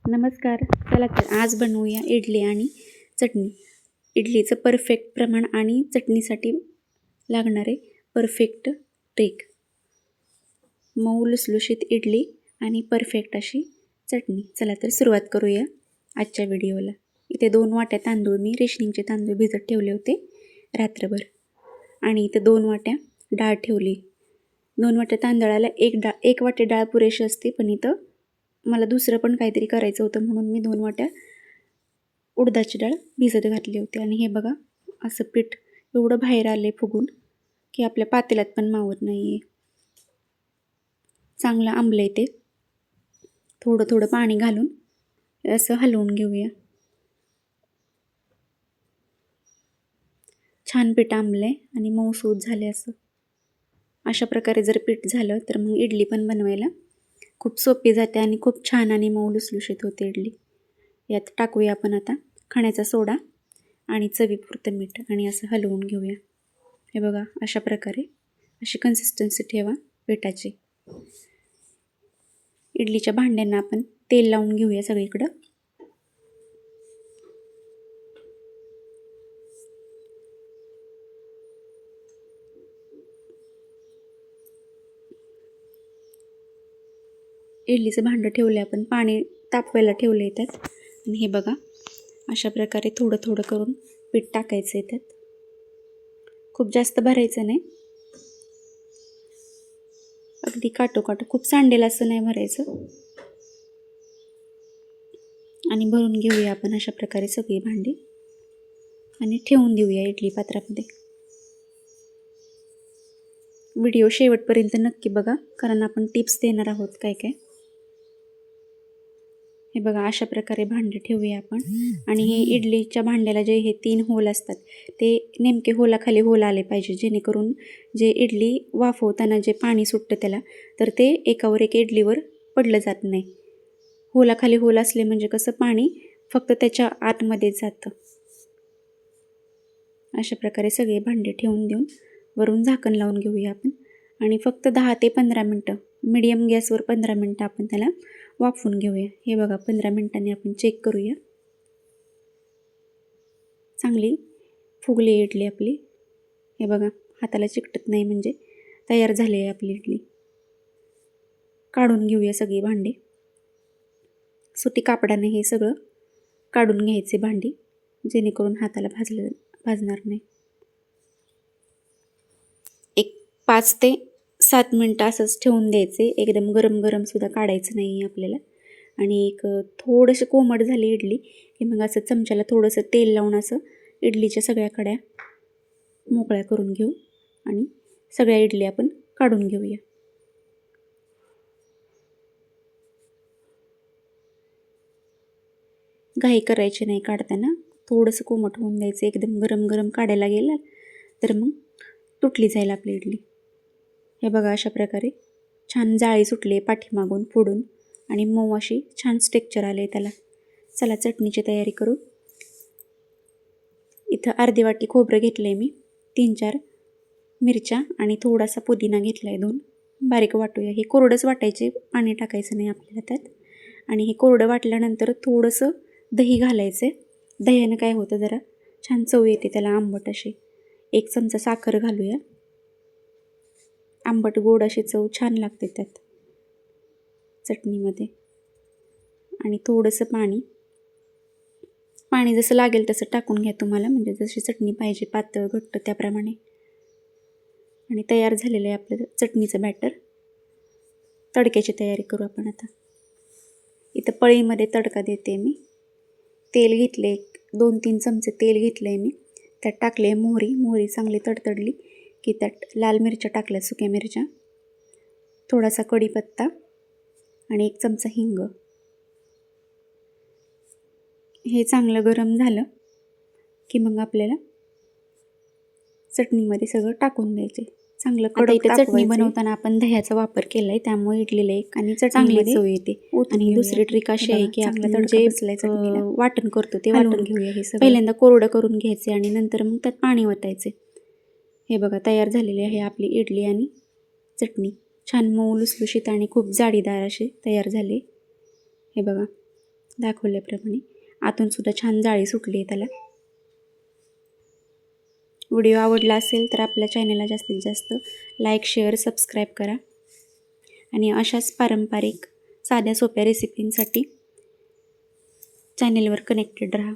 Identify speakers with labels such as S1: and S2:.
S1: नमस्कार. चला तर आज बनवूया इडली आणि चटणी. इडलीचं परफेक्ट प्रमाण आणि चटणीसाठी लागणारे परफेक्ट ट्रिक. मऊ लुसलुशीत इडली आणि परफेक्ट अशी चटणी. चला तर सुरुवात करूया आजच्या व्हिडिओला. इथे 2 वाट्या तांदूळ, मी रेशनिंगचे तांदूळ भिजत ठेवले होते रात्रभर. आणि इथे 2 वाट्या डाळ ठेवली. 2 वाट्या तांदळाला एक वाटी डाळ पुरेशी असते, पण इथं मला दुसरं पण काहीतरी करायचं होतं म्हणून मी 2 वाट्या उडदाची डाळ भिजत घातली होती. आणि हे बघा, असं पीठ एवढं बाहेर आले फुगून की आपल्या पातेल्यात पण मावत नाही आहे. चांगलं आंबलं ते. थोडं थोडं पाणी घालून असं हलवून घेऊया. छान पीठ आंबलं आणि मऊसूत झाले. असं अशा प्रकारे जर पीठ झालं तर मग इडली पण बनवायला खूप सोपी जाते आणि खूप छान आणि मऊ लुसलुशीत होते इडली. यात टाकूया आपण आता खाण्याचा सोडा आणि चवीपुरतं मीठ आणि असं हलवून घेऊया. हे बघा, अशा प्रकारे अशी कन्सिस्टन्सी ठेवा पिठाची. इडलीच्या भांड्यांना आपण तेल लावून घेऊया सगळीकडं. इडलीचं भांडं ठेवलं आपण, पाणी तापवायला ठेवलं आहे त्यात. आणि हे बघा, अशा प्रकारे थोडं थोडं करून पीठ टाकायचं आहे त्यात. खूप जास्त भरायचं नाही, अगदी काटोकाट, खूप सांडेल असं नाही भरायचं. आणि भरून घेऊया आपण अशा प्रकारे सगळी भांडी आणि ठेवून देऊया इडली पात्रामध्ये. व्हिडिओ शेवटपर्यंत नक्की बघा, कारण आपण टिप्स देणार आहोत काय काय. हे बघा, अशा प्रकारे भांडे ठेवूया आपण. आणि हे इडलीच्या भांड्याला जे हे 3 होल असतात ते नेमके होलाखाली होल आले पाहिजे, जेणेकरून जे इडली वाफवताना जे पाणी सुटतं त्याला, तर ते एकावर एक इडलीवर पडलं जात नाही. होलाखाली होल असले म्हणजे कसं पाणी फक्त त्याच्या आतमध्ये जातं. अशा प्रकारे सगळे भांडे ठेवून देऊन वरून झाकण लावून घेऊया आपण. आणि फक्त 10 ते 15 मिनटं मीडियम गॅसवर 15 मिनटं आपण त्याला वाफवून घेऊया. हे बघा, 15 मिनटांनी आपण चेक करूया. चांगली फुगली इडली आपली. हे बघा, हाताला चिकटत नाही म्हणजे तयार झाली आहे आपली इडली. काढून घेऊया सगळी भांडी. सुती कापडाने हे सगळं काढून घ्यायचे भांडी, जेणेकरून हाताला भाजणार नाही. एक 5 ते 7 मिनटं असंच ठेवून द्यायचे. एकदम गरम गरम सुद्धा काढायचं नाही आपल्याला. आणि एक थोडंसं कोमट झाली इडली की मग असं चमच्याला थोडंसं तेल लावून असं इडलीच्या सगळ्या कड्या मोकळ्या करून घेऊ आणि सगळ्या इडली आपण काढून घेऊया. घाई करायची नाही काढताना, थोडंसं कोमट होऊन द्यायचं. एकदम गरम गरम काढायला गेलं तर मग तुटली जाईल आपली इडली. हे बघा, अशा प्रकारे छान जाळी सुटली पाठीमागून पुढून आणि मऊ अशी छान स्ट्रेक्चर आले त्याला. चला चटणीची तयारी करू. इथं अर्धी वाटी खोबरं घेतलं आहे मी, 3-4 मिरच्या आणि थोडासा पुदिना घेतला आहे 2. बारीक वाटूया. हे कोरडंच वाटायचे, पाणी टाकायचं नाही आपल्याला त्यात. आणि हे कोरडं वाटल्यानंतर थोडंसं दही घालायचं. दह्यानं काय होतं, जरा छान चव येते त्याला, आंबट अशी. 1 चमचा साखर घालूया. आंबट गोड अशी चव छान लागते त्यात चटणीमध्ये. आणि थोडंसं पाणी जसं लागेल तसं टाकून घ्या तुम्हाला, म्हणजे जशी चटणी पाहिजे, पातळ घट्ट त्याप्रमाणे. आणि तयार झालेलं आहे आपलं चटणीचं बॅटर. तडक्याची तयारी करू आपण आता. इथं पळीमध्ये तडका देते मी. तेल घेतले, 2-3 चमचे तेल घेतलं आहे मी. त्यात टाकले मोहरी चांगली तडतडली की त्यात लाल मिरच्या टाकल्या, सुक्या मिरच्या, थोडासा कढीपत्ता आणि 1 चमचा हिंग. हे चांगलं गरम झालं की मग आपल्याला चटणीमध्ये सगळं टाकून द्यायचे. चांगलं कडक चटणी बनवताना आपण दह्याचा वापर केला आहे, त्यामुळे इडलीला एक आणि चांगली चव येते. आणि दुसरी ट्रिक अशी आहे की आपण जे वाटण करतो ते वाटण घेऊया. हे सगळं पहिल्यांदा कोरडं करून घ्यायचे आणि नंतर मग त्यात पाणी ओतायचे. हे बघा, तयार झालेली आहे आपली इडली आणि चटणी. छान मऊ लुसलुशीत आणि खूप जाडीदार अशी तयार झाली. हे बघा, दाखवल्याप्रमाणे आतूनसुद्धा छान जाळी सुटली आहे त्याला. व्हिडिओ आवडला असेल तर आपल्या चॅनलला जास्तीत जास्त लाईक, शेअर, सबस्क्राईब करा आणि अशाच पारंपरिक साध्या सोप्या रेसिपींसाठी चॅनलवर कनेक्टेड राहा.